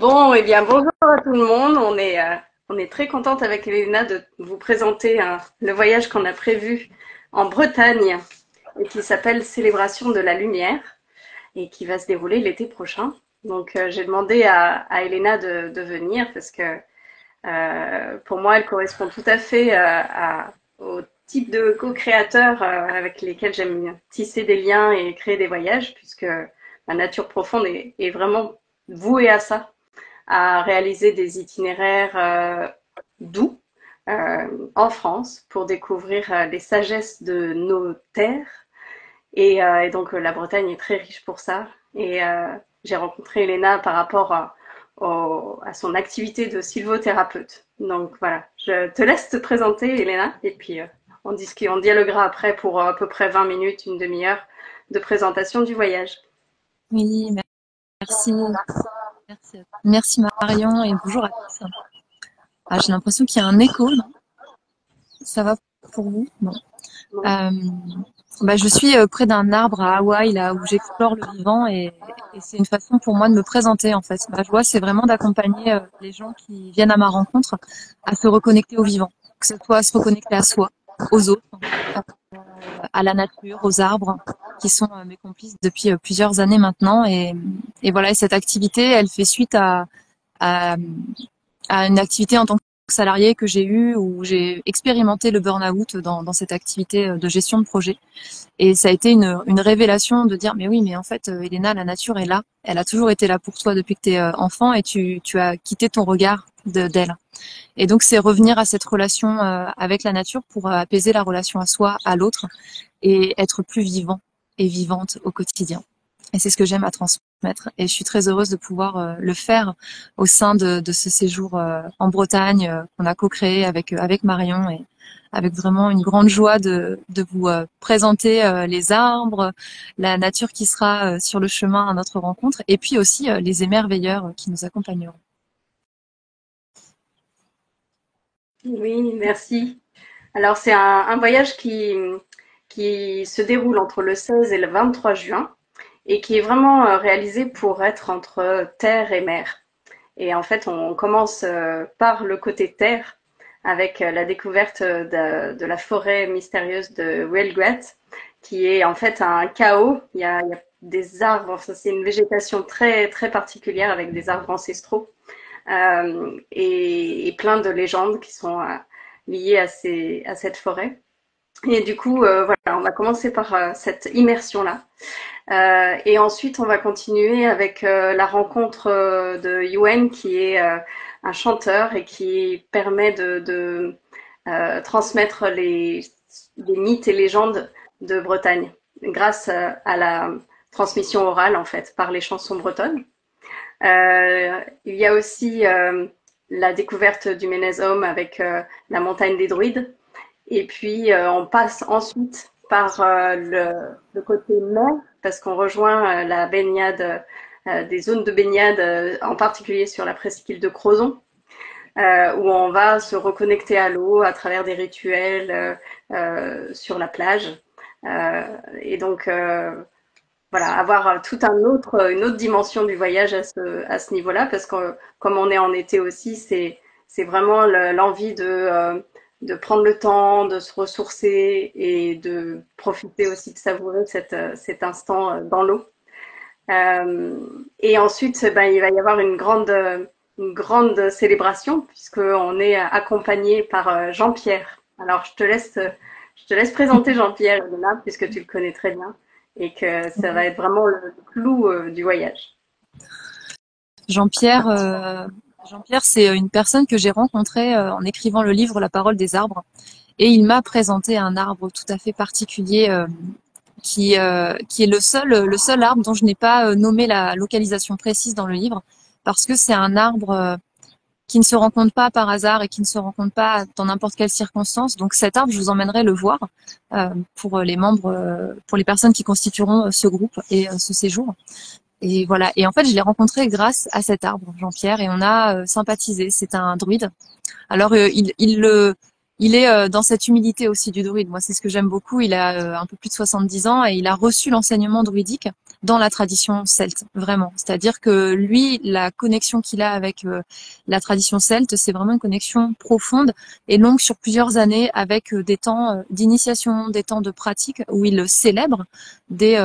Bon, eh bien, bonjour à tout le monde. On est très contente avec Elena de vous présenter le voyage qu'on a prévu en Bretagne et qui s'appelle Célébration de la Lumière et qui va se dérouler l'été prochain. Donc, j'ai demandé à Elena de venir parce que pour moi, elle correspond tout à fait au type de co-créateurs avec lesquels j'aime tisser des liens et créer des voyages puisque la nature profonde est vraiment vouée à ça, à réaliser des itinéraires doux en France pour découvrir les sagesses de nos terres. Et donc la Bretagne est très riche pour ça. Et j'ai rencontré Elena par rapport à son activité de sylvothérapeute. Donc voilà, je te laisse te présenter, Elena, et puis on dialoguera après pour à peu près 20 minutes, une demi-heure de présentation du voyage. Oui, merci. Merci Marion et bonjour à tous. Ah, j'ai l'impression qu'il y a un écho, non? Ça va pour vous? Bon. Euh, je suis près d'un arbre à Hawaï, là où j'explore le vivant et c'est une façon pour moi de me présenter en fait. Ma joie, c'est vraiment d'accompagner les gens qui viennent à ma rencontre à se reconnecter au vivant, que ce soit à se reconnecter à soi, aux autres, à la nature, aux arbres, qui sont mes complices depuis plusieurs années maintenant. Et voilà, et cette activité, elle fait suite à, à une activité en tant que salarié que j'ai eue où j'ai expérimenté le burn-out dans cette activité de gestion de projet. Et ça a été une révélation de dire, mais oui, mais en fait, Elena, la nature est là. Elle a toujours été là pour toi depuis que tu es enfant et tu as quitté ton regard d'elle. Et donc, c'est revenir à cette relation avec la nature pour apaiser la relation à soi, à l'autre et être plus vivant et vivante au quotidien. Et c'est ce que j'aime à transmettre. Et je suis très heureuse de pouvoir le faire au sein de ce séjour en Bretagne qu'on a co-créé avec Marion et avec vraiment une grande joie de vous présenter les arbres, la nature qui sera sur le chemin à notre rencontre et puis aussi les émerveilleurs qui nous accompagneront. Oui, merci. Alors, c'est un voyage qui se déroule entre le 16 et le 23 juin et qui est vraiment réalisé pour être entre terre et mer. Et en fait, on commence par le côté terre avec la découverte de la forêt mystérieuse de Wellgrat, qui est en fait un chaos. Il y a des arbres, c'est une végétation très, très particulière avec des arbres ancestraux et plein de légendes qui sont liées à cette forêt. Et du coup, voilà, on va commencer par cette immersion-là. Et ensuite, on va continuer avec la rencontre de Yuen, qui est un chanteur et qui permet de transmettre les mythes et légendes de Bretagne grâce à la transmission orale, en fait, par les chansons bretonnes. Il y a aussi la découverte du Ménez-Homme avec la montagne des druides. Et puis, on passe ensuite par le côté mer, parce qu'on rejoint la baignade, des zones de baignade, en particulier sur la presqu'île de Crozon, où on va se reconnecter à l'eau à travers des rituels sur la plage. Et donc, voilà, avoir une autre dimension du voyage à ce niveau-là, parce que comme on est en été aussi, c'est vraiment l'envie de prendre le temps, de se ressourcer et de profiter aussi de savourer cet instant dans l'eau. Et ensuite, ben, il va y avoir une grande célébration puisqu'on est accompagné par Jean-Pierre. Alors, je te laisse présenter Jean-Pierre, Elena, puisque tu le connais très bien et que ça va être vraiment le clou du voyage. Jean-Pierre, Jean-Pierre, c'est une personne que j'ai rencontrée en écrivant le livre La parole des arbres. Et il m'a présenté un arbre tout à fait particulier qui est le seul arbre dont je n'ai pas nommé la localisation précise dans le livre, parce que c'est un arbre qui ne se rencontre pas par hasard et qui ne se rencontre pas dans n'importe quelle circonstance. Donc cet arbre, je vous emmènerai le voir pour les membres, pour les personnes qui constitueront ce groupe et ce séjour. Et voilà. Et en fait, je l'ai rencontré grâce à cet arbre, Jean-Pierre, et on a sympathisé. C'est un druide. Alors, il est dans cette humilité aussi du druide. Moi, c'est ce que j'aime beaucoup. Il a un peu plus de 70 ans et il a reçu l'enseignement druidique dans la tradition celte, vraiment. C'est-à-dire que lui, la connexion qu'il a avec la tradition celte, c'est vraiment une connexion profonde et longue sur plusieurs années, avec des temps d'initiation, des temps de pratique où il célèbre des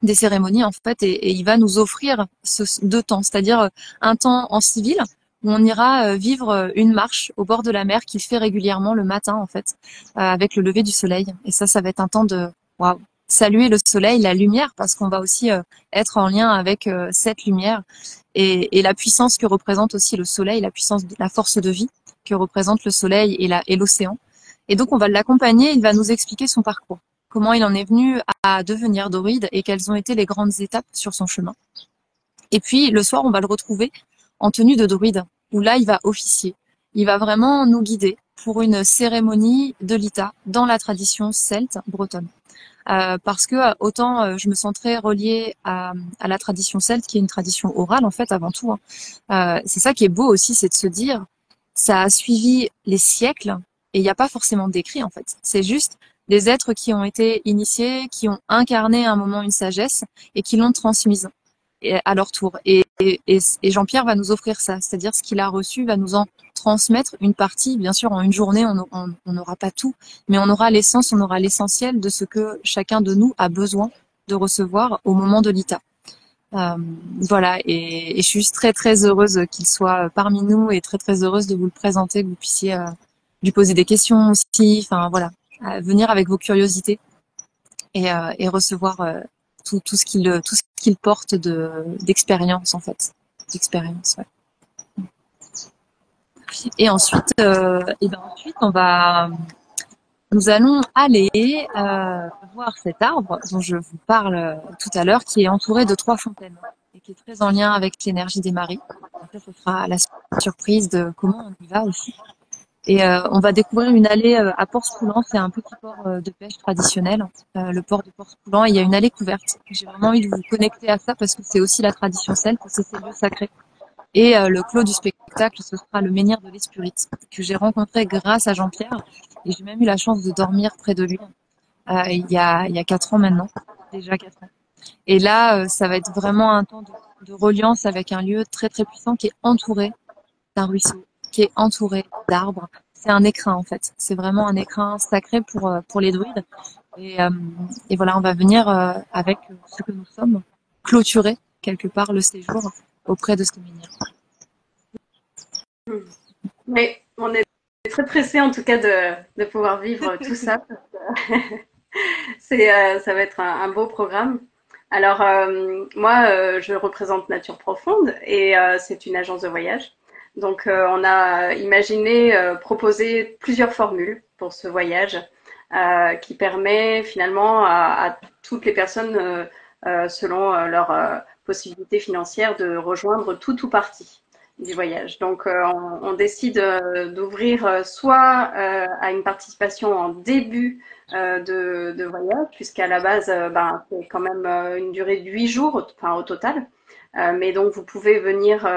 des cérémonies en fait, et il va nous offrir deux temps, c'est-à-dire un temps en civil où on ira vivre une marche au bord de la mer qu'il fait régulièrement le matin en fait, avec le lever du soleil. Et ça va être un temps de waouh, saluer le soleil, la lumière, parce qu'on va aussi être en lien avec cette lumière et la puissance que représente aussi le soleil, la puissance, la force de vie que représente le soleil et l'océan. Et donc on va l'accompagner, il va nous expliquer son parcours, comment il en est venu à devenir druide et quelles ont été les grandes étapes sur son chemin. Et puis le soir, on va le retrouver en tenue de druide, où là, il va officier. Il va vraiment nous guider pour une cérémonie de l'Ita dans la tradition celte bretonne. Parce que autant je me sens très reliée à la tradition celte, qui est une tradition orale en fait avant tout. C'est ça qui est beau aussi, c'est de se dire, ça a suivi les siècles et il n'y a pas forcément d'écrit en fait. C'est juste des êtres qui ont été initiés, qui ont incarné à un moment une sagesse et qui l'ont transmise à leur tour. Et Jean-Pierre va nous offrir ça, c'est-à-dire ce qu'il a reçu va nous en transmettre une partie. Bien sûr, en une journée, on n'aura pas tout, mais on aura l'essence, on aura l'essentiel de ce que chacun de nous a besoin de recevoir au moment de l'ITA. Voilà, et je suis juste très très heureuse qu'il soit parmi nous et très très heureuse de vous le présenter, que vous puissiez lui poser des questions aussi, enfin voilà, venir avec vos curiosités et recevoir tout ce qu'il porte d'expérience en fait, d'expérience. Ouais. Et ensuite, nous allons aller voir cet arbre dont je vous parle tout à l'heure, qui est entouré de 3 fontaines et qui est très en lien avec l'énergie des marées. Après, ce sera la surprise de comment on y va aussi. Et on va découvrir une allée à Port-Spoulant, c'est un petit port de pêche traditionnel, le port de Port-Spoulant, et il y a une allée couverte. J'ai vraiment envie de vous connecter à ça parce que c'est aussi la tradition celte, c'est ces lieux sacrés. Et le clos du spectacle, ce sera le menhir de l'Espurite, que j'ai rencontré grâce à Jean-Pierre, et j'ai même eu la chance de dormir près de lui il y a 4 ans maintenant, déjà 4 ans. Et là, ça va être vraiment un temps de reliance avec un lieu très très puissant qui est entouré d'un ruisseau, qui est entouré d'arbres. C'est un écrin en fait. C'est vraiment un écrin sacré pour les druides. Et voilà, on va venir avec ce que nous sommes, clôturer quelque part le séjour auprès de ce menhir. Oui, on est très pressés en tout cas de pouvoir vivre tout ça. Ça va être un beau programme. Alors, moi, je représente Nature Profonde et c'est une agence de voyage. Donc, on a imaginé proposer plusieurs formules pour ce voyage qui permet finalement à toutes les personnes, selon leurs possibilités financières, de rejoindre tout ou partie du voyage. Donc, on décide d'ouvrir soit à une participation en début de voyage, puisqu'à la base, c'est quand même une durée de 8 jours, enfin au total. Mais donc, vous pouvez venir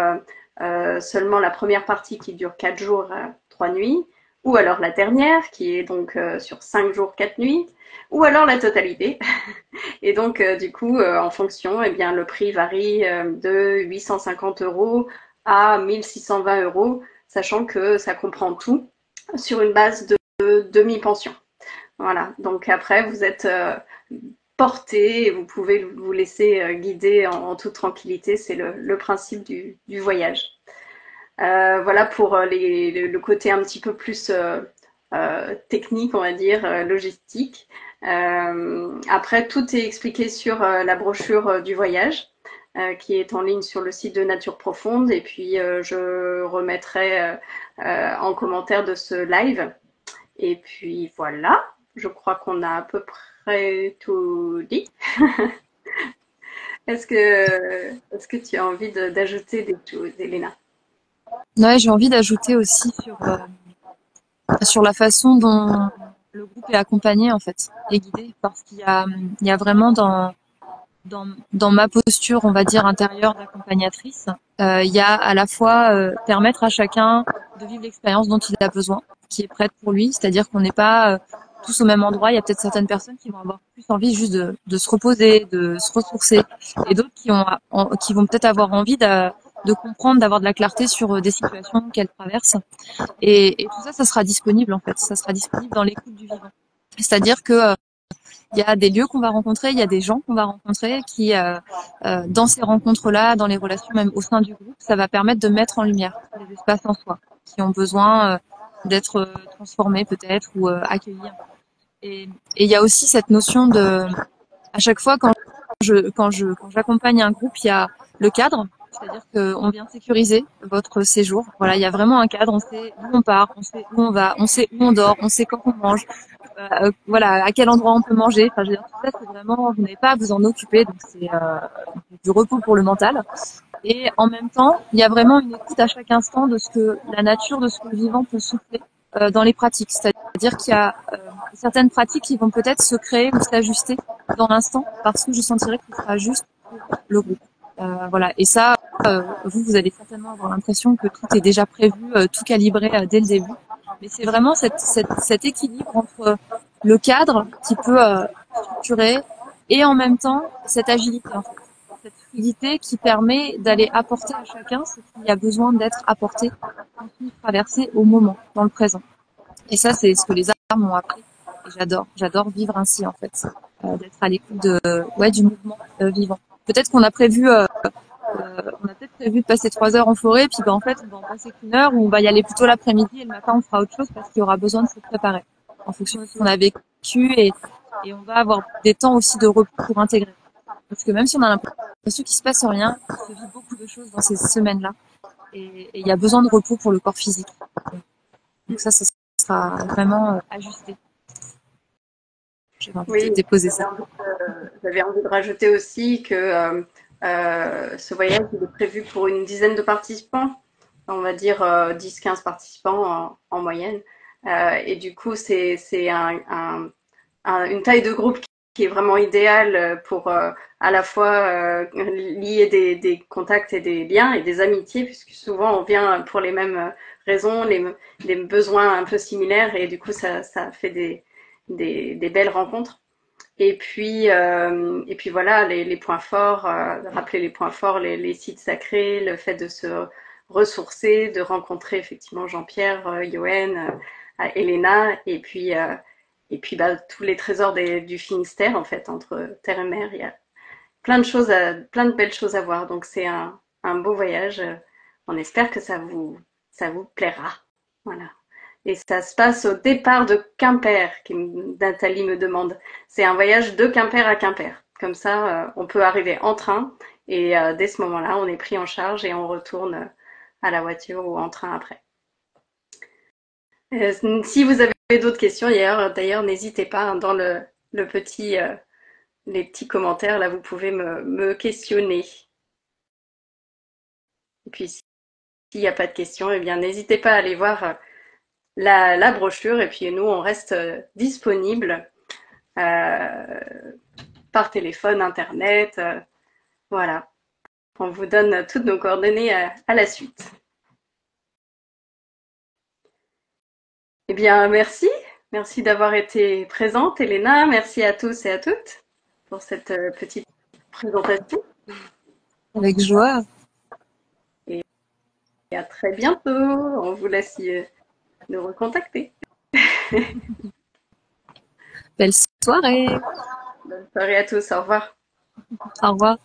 seulement la première partie qui dure 4 jours, 3 nuits, ou alors la dernière qui est donc sur 5 jours, 4 nuits, ou alors la totalité. Et donc, du coup, en fonction, eh bien, le prix varie de 850 € à 1620 €, sachant que ça comprend tout sur une base de demi-pension. Voilà, donc après, vous êtes porté et vous pouvez vous laisser guider en toute tranquillité. C'est le principe du voyage. Voilà pour le côté un petit peu plus technique, on va dire, logistique. Après, tout est expliqué sur la brochure du voyage qui est en ligne sur le site de Nature Profonde. Et puis, je remettrai en commentaire de ce live. Et puis, voilà. Je crois qu'on a à peu près tout dit. Est-ce que tu as envie d'ajouter des choses, Elena? Ouais, j'ai envie d'ajouter aussi sur la façon dont le groupe est accompagné en fait, et guidé, parce il y a vraiment dans ma posture, on va dire intérieure d'accompagnatrice, il y a à la fois permettre à chacun de vivre l'expérience dont il a besoin, qui est prête pour lui, c'est-à-dire qu'on n'est pas tous au même endroit. Il y a peut-être certaines personnes qui vont avoir plus envie juste de se reposer, de se ressourcer, et d'autres qui vont peut-être avoir envie de comprendre, d'avoir de la clarté sur des situations qu'elles traversent. Et tout ça, ça sera disponible en fait. Ça sera disponible dans l'écoute du vivant. C'est-à-dire que il y a des lieux qu'on va rencontrer, il y a des gens qu'on va rencontrer qui, dans ces rencontres-là, dans les relations même au sein du groupe, ça va permettre de mettre en lumière les espaces en soi qui ont besoin d'être transformés peut-être ou accueillis. Et il y a aussi cette notion de, à chaque fois quand j'accompagne un groupe, il y a le cadre, c'est-à-dire qu'on vient sécuriser votre séjour. Voilà, il y a vraiment un cadre, on sait où on part, on sait où on va, on sait où on dort, on sait quand on mange, voilà, à quel endroit on peut manger. Enfin, je veux dire, tout ça, c'est vraiment, vous n'avez pas à vous en occuper, donc c'est du repos pour le mental. Et en même temps, il y a vraiment une écoute à chaque instant de ce que la nature, de ce que le vivant peut souffler dans les pratiques. C'est-à-dire qu'il y a certaines pratiques qui vont peut-être se créer ou s'ajuster dans l'instant parce que je sentirais que ce sera juste pour le groupe. Voilà. Et ça, vous allez certainement avoir l'impression que tout est déjà prévu, tout calibré dès le début. Mais c'est vraiment cet équilibre entre le cadre qui peut structurer et en même temps cette agilité, en fait, cette fluidité qui permet d'aller apporter à chacun ce qui a besoin d'être apporté, transmis, traversé au moment, dans le présent. Et ça, c'est ce que les arts m'ont appris. Et j'adore vivre ainsi en fait, d'être à l'écoute du mouvement vivant. Peut-être qu'on a prévu on a peut-être prévu de passer 3 heures en forêt, puis en fait, on va en passer qu'1 heure, ou on va y aller plutôt l'après-midi, et le matin, on fera autre chose parce qu'il y aura besoin de se préparer en fonction de ce qu'on a vécu, et on va avoir des temps aussi de repos pour intégrer. Parce que même si on a l'impression qu'il se passe rien, il se vit beaucoup de choses dans ces semaines-là, et il y a besoin de repos pour le corps physique. Donc ça sera vraiment ajusté. J'ai envie de Oui, déposer ça. j'avais envie de rajouter aussi que ce voyage il est prévu pour une dizaine de participants, on va dire 10-15 participants en moyenne. Et du coup, c'est une taille de groupe qui est vraiment idéale pour à la fois lier des contacts et des liens et des amitiés, puisque souvent on vient pour les mêmes raisons, les besoins un peu similaires, et du coup ça fait des belles rencontres. Et puis voilà, les points forts, rappeler les points forts, les sites sacrés, le fait de se ressourcer, de rencontrer effectivement Jean-Pierre, Yoann, Elena, et puis bah, tous les trésors du Finistère, en fait, entre terre et mer. Il y a plein de belles choses à voir. Donc c'est un beau voyage. On espère que ça vous plaira. Voilà. Et ça se passe au départ de Quimper, Nathalie me demande. C'est un voyage de Quimper à Quimper. Comme ça, on peut arriver en train et dès ce moment-là, on est pris en charge et on retourne à la voiture ou en train après. Si vous avez d'autres questions, d'ailleurs, n'hésitez pas hein, dans le petit, les petits commentaires, là, vous pouvez me questionner. Et puis, s'il n'y a pas de questions, eh bien, n'hésitez pas à aller voir la brochure et puis nous, on reste disponible euh, par téléphone, internet, voilà. On vous donne toutes nos coordonnées à la suite. Eh bien, merci. Merci d'avoir été présente, Elena. Merci à tous et à toutes pour cette petite présentation. Avec joie. Et à très bientôt. On vous laisse nous recontacter. Belle soirée. Bonne soirée à tous. Au revoir. Au revoir.